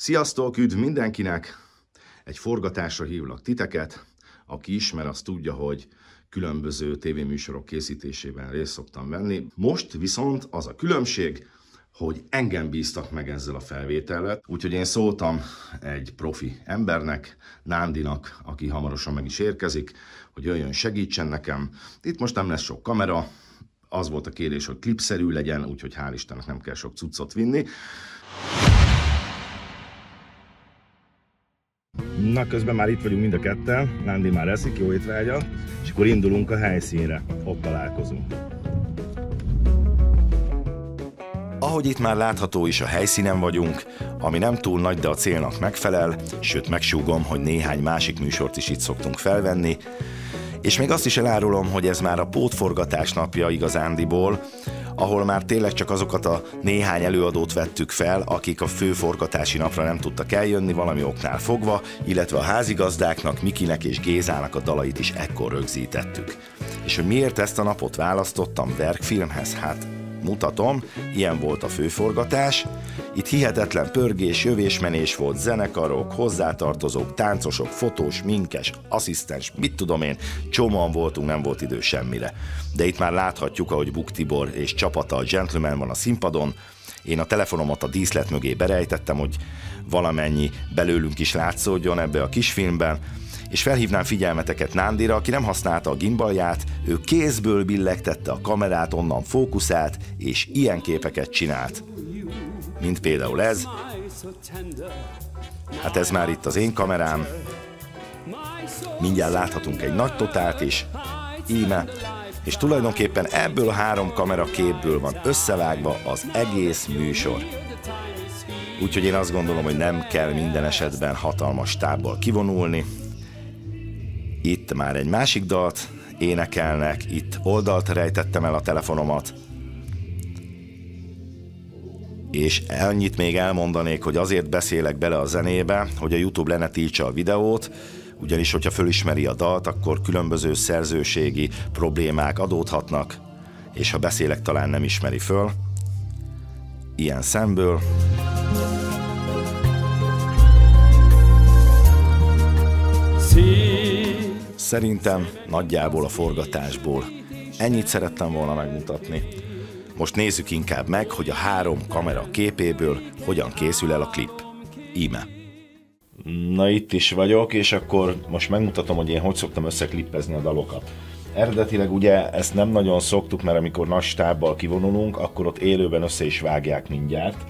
Sziasztok, üdv mindenkinek! Egy forgatásra hívlak titeket. Aki ismer, az tudja, hogy különböző tévéműsorok készítésében részt szoktam venni. Most viszont az a különbség, hogy engem bíztak meg ezzel a felvétellel. Úgyhogy én szóltam egy profi embernek, Nándinak, aki hamarosan meg is érkezik, hogy jöjjön, segítsen nekem. Itt most nem lesz sok kamera, az volt a kérés, hogy klipszerű legyen, úgyhogy hál' Istennek nem kell sok cuccot vinni. Na, közben már itt vagyunk mind a ketten, Nándi már eszik, jó étvágyat, és akkor indulunk a helyszínre, ott találkozunk. Ahogy itt már látható is, a helyszínen vagyunk, ami nem túl nagy, de a célnak megfelel, sőt megsúgom, hogy néhány másik műsort is itt szoktunk felvenni, és még azt is elárulom, hogy ez már a pótforgatás napja igazándiból, ahol már tényleg csak azokat a néhány előadót vettük fel, akik a fő forgatási napra nem tudtak eljönni valami oknál fogva, illetve a házigazdáknak, Mikinek és Gézának a dalait is ekkor rögzítettük. És hogy miért ezt a napot választottam verkfilmhez? Hát mutatom, ilyen volt a főforgatás. Itt hihetetlen pörgés, jövésmenés volt, zenekarok, hozzátartozók, táncosok, fotós, minkes, asszisztens, mit tudom én, csomóan voltunk, nem volt idő semmire. De itt már láthatjuk, ahogy Buk Tibor és csapata, a Gentleman van a színpadon. Én a telefonomat a díszlet mögé berejtettem, hogy valamennyi belőlünk is látszódjon ebbe a kisfilmben, és felhívnám figyelmeteket Nándira, aki nem használta a gimbalját, ő kézből billegtette a kamerát, onnan fókuszált, és ilyen képeket csinált. Mint például ez. Hát ez már itt az én kamerám. Mindjárt láthatunk egy nagy totált is. Íme. És tulajdonképpen ebből a 3 kameraképből van összevágva az egész műsor. Úgyhogy én azt gondolom, hogy nem kell minden esetben hatalmas stábból kivonulni. Itt már egy másik dalt énekelnek, itt oldalt rejtettem el a telefonomat. És annyit még elmondanék, hogy azért beszélek bele a zenébe, hogy a YouTube le ne tiltsa a videót, ugyanis hogyha fölismeri a dalt, akkor különböző szerzőségi problémák adódhatnak, és ha beszélek, talán nem ismeri föl. Ilyen szemből. Szerintem nagyjából a forgatásból ennyit szerettem volna megmutatni. Most nézzük inkább meg, hogy a 3 kamera képéből hogyan készül el a klip. Íme. Na, itt is vagyok, és akkor most megmutatom, hogy én hogy szoktam összeklippezni a dalokat. Eredetileg ugye ezt nem nagyon szoktuk, mert amikor nagy stábbal kivonulunk, akkor ott élőben össze is vágják mindjárt.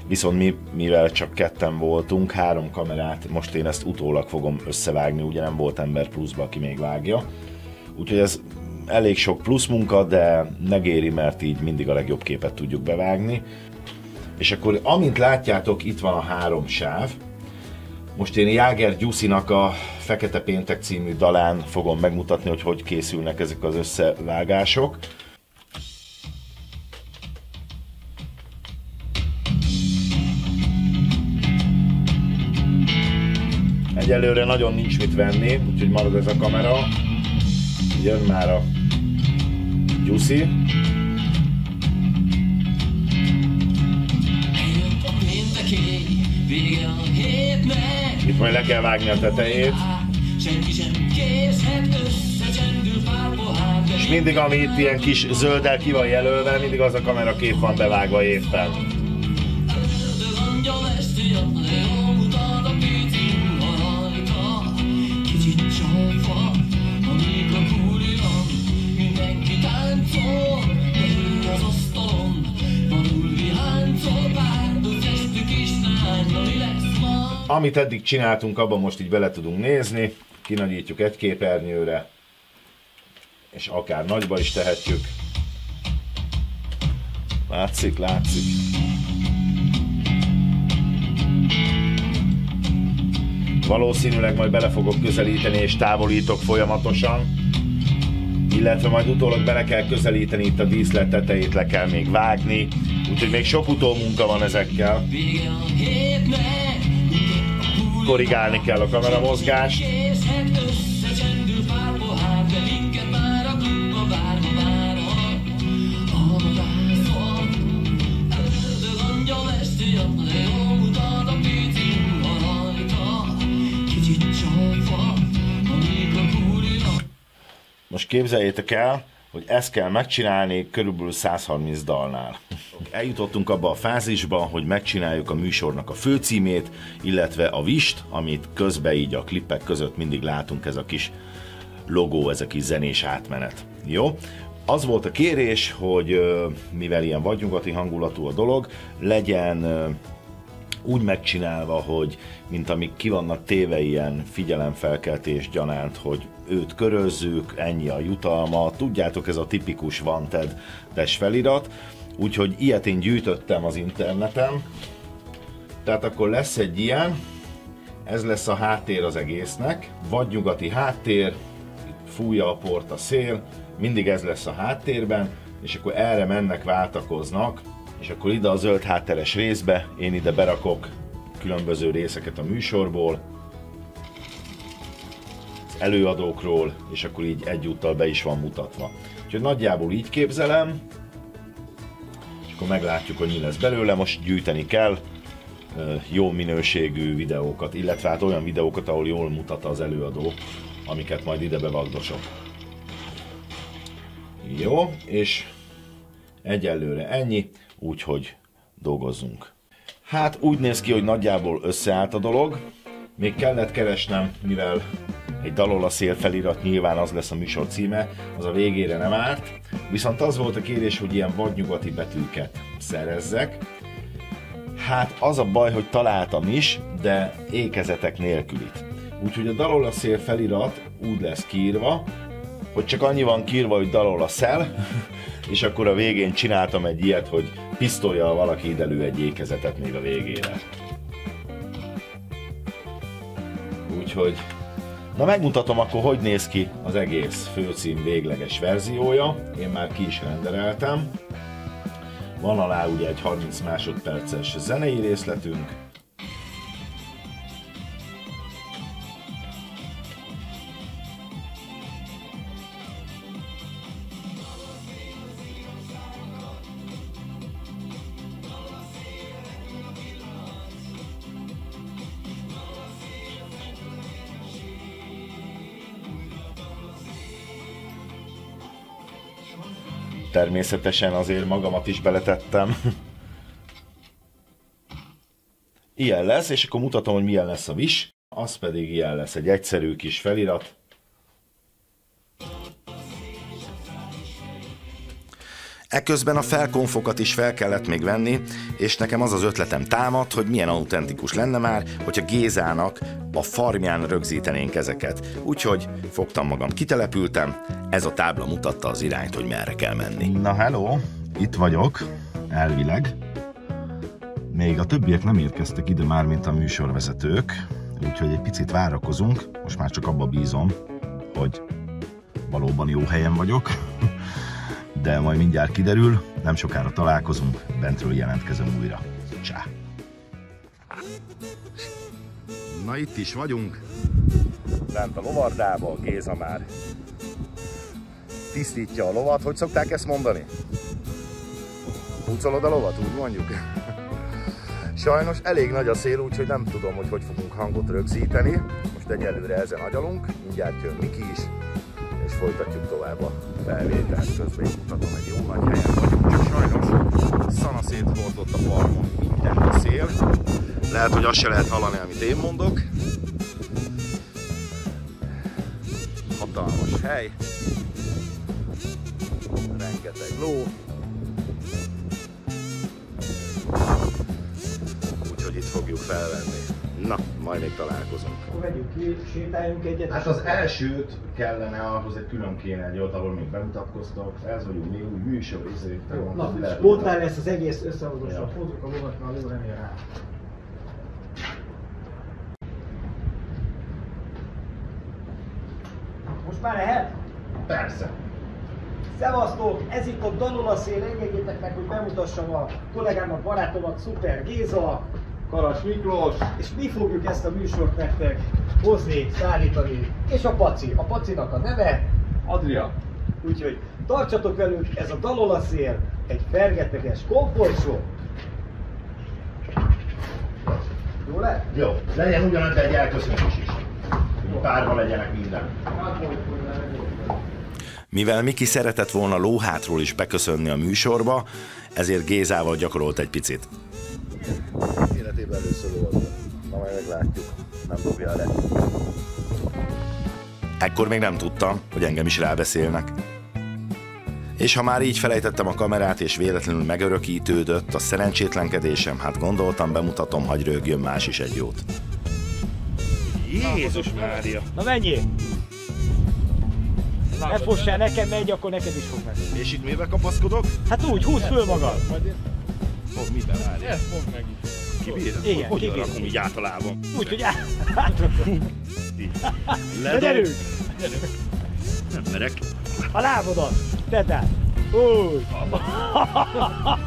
Viszont mivel csak ketten voltunk, 3 kamerát, most én ezt utólag fogom összevágni, ugye nem volt ember pluszba, aki még vágja. Úgyhogy ez elég sok plusz munka, de megéri, mert így mindig a legjobb képet tudjuk bevágni. És akkor amint látjátok, itt van a 3 sáv. Most én Jáger Gyuszinak a Fekete Péntek című dalán fogom megmutatni, hogy hogy készülnek ezek az összevágások. Egyelőre nagyon nincs mit venni, úgyhogy marad ez a kamera. Jön már a Gyuszi. Itt majd le kell vágni a tetejét. És mindig, ami itt ilyen kis zölddel ki van jelölve, mindig az a kamerakép van bevágva éppen. Amit eddig csináltunk, abban most így bele tudunk nézni, kinagyítjuk egy képernyőre, és akár nagyba is tehetjük. Látszik, látszik. Valószínűleg majd bele fogok közelíteni és távolítok folyamatosan, illetve majd utólag bele kell közelíteni, itt a díszlet tetejét le kell még vágni, úgyhogy még sok utómunka van ezekkel. Korrigálni kell a kameramozgást. most képzeljétek el, hogy ezt kell megcsinálni körülbelül 130 dalnál. Eljutottunk abba a fázisba, hogy megcsináljuk a műsornak a főcímét, illetve a vist, amit közben így a klippek között mindig látunk, ez a kis logó, ez a kis zenés átmenet. Jó? Az volt a kérés, hogy mivel ilyen vadnyugati hangulatú a dolog, legyen úgy megcsinálva, hogy mint amik ki vannak téve ilyen figyelemfelkeltés gyanánt, hogy őt körözzük, ennyi a jutalma, tudjátok, ez a tipikus Wanted-es felirat, úgyhogy ilyet én gyűjtöttem az interneten, tehát akkor lesz egy ilyen, ez lesz a háttér az egésznek, vadnyugati háttér, fújja a port a szél, mindig ez lesz a háttérben, és akkor erre mennek, váltakoznak, és akkor ide a zöld hátteres részbe én ide berakok különböző részeket a műsorból, az előadókról, és akkor így egyúttal be is van mutatva. Úgyhogy nagyjából így képzelem, és akkor meglátjuk, hogy mi lesz belőle. Most gyűjteni kell jó minőségű videókat, illetve hát olyan videókat, ahol jól mutat az előadó, amiket majd ide bevagdosok. Jó, és egyelőre ennyi, úgyhogy dolgozzunk. Hát úgy néz ki, hogy nagyjából összeállt a dolog. Még kellett keresnem, mivel egy Dalol a szél felirat, nyilván az lesz a műsor címe, az a végére nem árt. Viszont az volt a kérés, hogy ilyen vadnyugati betűket szerezzek. Hát az a baj, hogy találtam is, de ékezetek nélkülit. Úgyhogy a Dalol a szél felirat úgy lesz kiírva, hogy csak annyi van kiírva, hogy Dalol a szel, és akkor a végén csináltam egy ilyet, hogy pisztollyal valaki ide lő egy ékezetet még a végére. Úgyhogy, na megmutatom akkor, hogy néz ki az egész főcím végleges verziója. Én már ki is rendereltem. Van alá ugye egy 30 másodperces zenei részletünk. Természetesen azért magamat is beletettem. Ilyen lesz, és akkor mutatom, hogy milyen lesz a vis. Az pedig ilyen lesz, egy egyszerű kis felirat. Ekközben a felkonfokat is fel kellett még venni, és nekem az az ötletem támadt, hogy milyen autentikus lenne már, hogyha Gézának a farmján rögzítenénk ezeket. Úgyhogy fogtam magam, kitelepültem, ez a tábla mutatta az irányt, hogy merre kell menni. Na hello, itt vagyok, elvileg. Még a többiek nem érkeztek ide már, mint a műsorvezetők, úgyhogy egy picit várakozunk, most már csak abba bízom, hogy valóban jó helyen vagyok. De majd mindjárt kiderül, nem sokára találkozunk, bentről jelentkezem újra. Csá! Na itt is vagyunk, lent a lovardába, Géza már tisztítja a lovat. Hogy szokták ezt mondani? Pucolod a lovat, úgy mondjuk? Sajnos elég nagy a szél, úgyhogy nem tudom, hogy fogunk hangot rögzíteni. Most egyelőre ezen agyalunk, mindjárt jön Miki is, és folytatjuk tovább a felvételt. Közben mutatom, egy jó nagy helyen vagyunk, csak sajnos szanaszét hordott a farmon mindent a szél. Lehet, hogy azt se lehet hallani, amit én mondok. Hatalmas hely. Rengeteg ló. Úgyhogy itt fogjuk felvenni. Na, majd még találkozunk. Akkor vegyünk ki, sétáljunk egyet. Hát az elsőt kellene, ahhoz egy külön kéne egy ott, ahol még bemutatkoztok, ez vagyunk még új műsor, Na, spontán lesz az egész összehozósra, ja. Fozzuk a lovakra, a ló nem ér rá. Most már lehet? Persze. Szevasztok! Ez itt a Dalol a szél, engedjétek meg, hogy bemutassam a kollégámat, barátomat, Szuper Géza, Karas Miklós, és mi fogjuk ezt a műsort nektek hozni, szállítani, és a Paci. A Pacinak a neve Adria. Úgyhogy tartsatok velünk, ez a Dalol a szél, egy fergeteges komfortshow. Jó lett? Jó, legyen ugyanaz egy elköszönés is. Párba legyenek minden. Mivel Miki szeretett volna lóhátról is beköszönni a műsorba, ezért Gézával gyakorolt egy picit. Életében először volt. Na majd meglátjuk. Nem dobja le. Ekkor még nem tudtam, hogy engem is rábeszélnek. És ha már így felejtettem a kamerát, és véletlenül megörökítődött a szerencsétlenkedésem, hát gondoltam, bemutatom, hagy rögjön más is egy jót. Jézus Mária! Na menjél! Ne fossál, nekem megy, akkor neked is fog menni. És itt mivel kapaszkodok? Hát úgy, húzd föl magad! Fog miben várja? Ezt fogd meg is. Kibírom? Igen, Hogy kibírom. rakom így általában? Úgy, hogy hátrakom. De gyerünk! Nem merek. A lábodat! Tedd át! Úgy!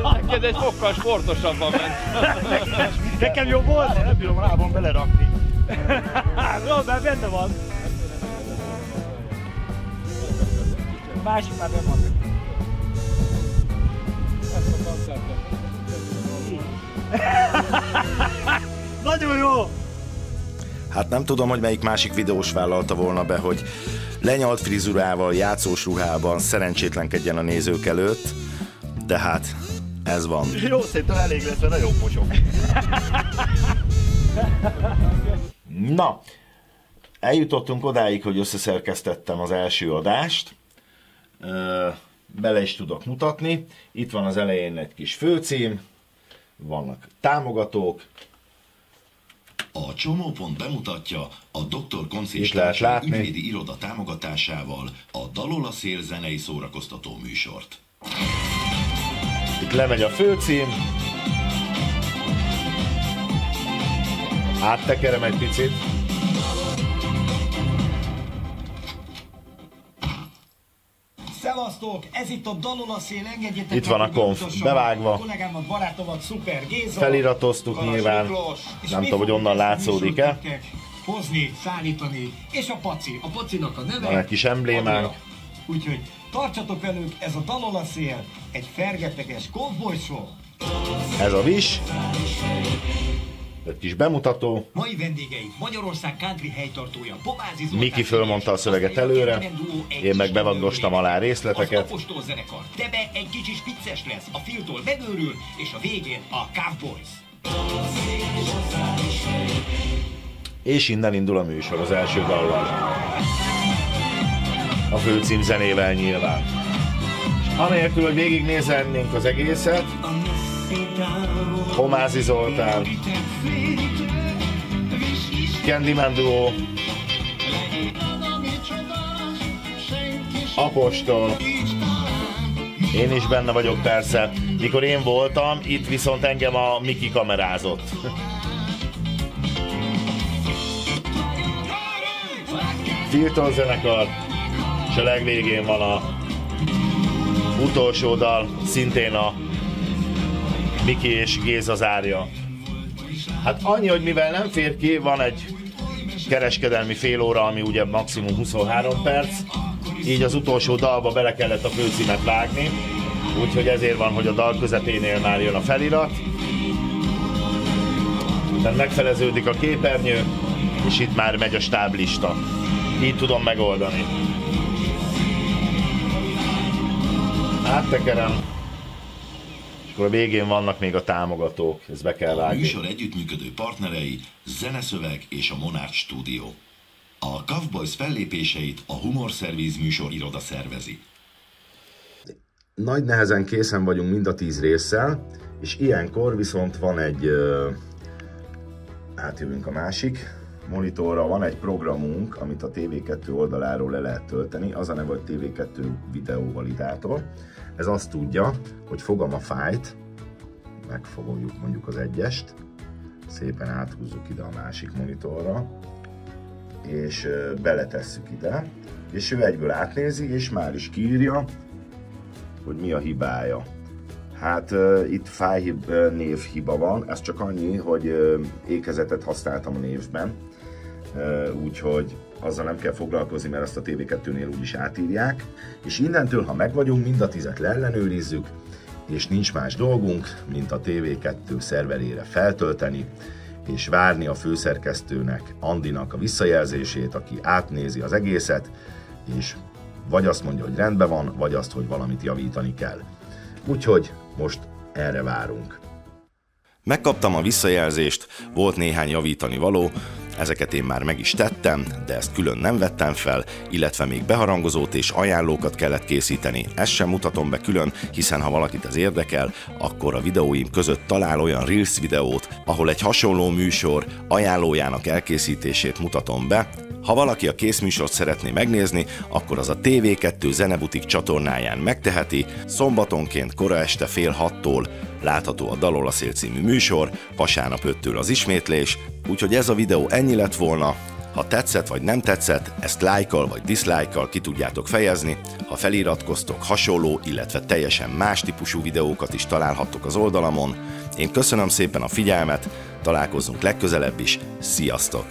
Neked egy fokkal sportosabban ment. Nekem jobb volt? Nem bírom a lábam belerakni. Jó, már benne van. Másik már benne van. Ezt a kancert. Nagyon jó! Hát nem tudom, hogy melyik másik videós vállalta volna be, hogy lenyalt frizurával, játszós ruhában szerencsétlenkedjen a nézők előtt, de hát ez van. Jó, szerintem elég lesz, mert nagyon pocsok. Na, eljutottunk odáig, hogy összeszerkesztettem az első adást. Bele is tudok mutatni. Itt van az elején egy kis főcím, vannak támogatók. A csomópont bemutatja a Dr. Konc Itt és lehet társai látni. ügyvédi iroda támogatásával a Dalol a szél zenei szórakoztató műsort. Itt lemegy a főcím. Áttekerem egy picit. Szevasztok! Ez itt a Dalol a szél, engedjétek Itt van a konf bevágva. Kollégámat, barátomat, Szuper Géza. Feliratoztuk nyilván. És Nem mi tudom, hogy fogunk onnan ezt a látszódik-e. műsort nektek hozni, szállítani, és a Paci. A Pacinak a neve. Van egy kis emblémánk. Adja. Úgyhogy tartsatok velünk, ez a Dalol a szél, egy fergeteges cowboy show. Ez a vis. Egy kis bemutató. Mai vendégeink Magyarország country helytartója Pomázi Zoltán. Miki fölmondta a szöveget előre, én meg bevaggostam alá részleteket. Az Apostol zenekar, Tebe egy kicsi spicces lesz, a Filtól megőrül, és a végén a Cowboys. És innen indul a műsor az első dallal. A főcím zenével nyilván. És anélkül, hogy végignéznénk az egészet, Pomázi Zoltán, Candyman Duo, Apostol, én is benne vagyok persze. Mikor én voltam, itt viszont engem a Miki kamerázott. Filtól zenekar, és a legvégén van a utolsó dal, szintén a Miki és Géza zárja. Hát annyi, hogy mivel nem fér ki, van egy kereskedelmi fél óra, ami ugye maximum 23 perc, így az utolsó dalba bele kellett a főcímet vágni, úgyhogy ezért van, hogy a dal közepénél már jön a felirat. Tehát megfeleződik a képernyő, és itt már megy a stáblista. Így tudom megoldani. Áttekerem. És akkor a végén vannak még a támogatók, ezt be kell A vágni. műsor együttműködő partnerei Zeneszöveg és a Monarch Studio. A Cowboys fellépéseit a Humor Service műsor iroda szervezi. Nagy nehezen készen vagyunk mind a 10 résszel, és ilyenkor viszont van egy, átjövünk a másik monitorra, van egy programunk, amit a TV2 oldaláról le lehet tölteni, az a neve, hogy TV2 videóvalidátor. Ez azt tudja, hogy fogom a fájlt, megfogjuk mondjuk az egyest, szépen áthúzzuk ide a másik monitorra, és beletesszük ide, és ő egyből átnézi, és már is kiírja, hogy mi a hibája. Hát itt névhiba van, ez csak annyi, hogy ékezetet használtam a névben, úgyhogy azzal nem kell foglalkozni, mert azt a TV2-nél úgyis átírják. És innentől, ha megvagyunk, mind a 10-et leellenőrizzük, és nincs más dolgunk, mint a TV2 szerverére feltölteni, és várni a főszerkesztőnek, Andinak a visszajelzését, aki átnézi az egészet, és Vagy azt mondja, hogy rendben van, vagy azt, hogy valamit javítani kell. Úgyhogy most erre várunk. Megkaptam a visszajelzést, volt néhány javítani való, ezeket én már meg is tettem, de ezt külön nem vettem fel, illetve még beharangozót és ajánlókat kellett készíteni. Ezt sem mutatom be külön, hiszen ha valakit ez érdekel, akkor a videóim között talál olyan Reels videót, ahol egy hasonló műsor ajánlójának elkészítését mutatom be. Ha valaki a készműsort szeretné megnézni, akkor az a TV2 Zenebutik csatornáján megteheti, szombatonként kora este fél 6-tól látható a Dalol a szél című műsor, vasárnap 5-től az ismétlés, úgyhogy ez a videó ennyi lett volna. Ha tetszett vagy nem tetszett, ezt lájkkal vagy diszlájkkal ki tudjátok fejezni, ha feliratkoztok, hasonló, illetve teljesen más típusú videókat is találhattok az oldalamon. Én köszönöm szépen a figyelmet, találkozzunk legközelebb is, sziasztok!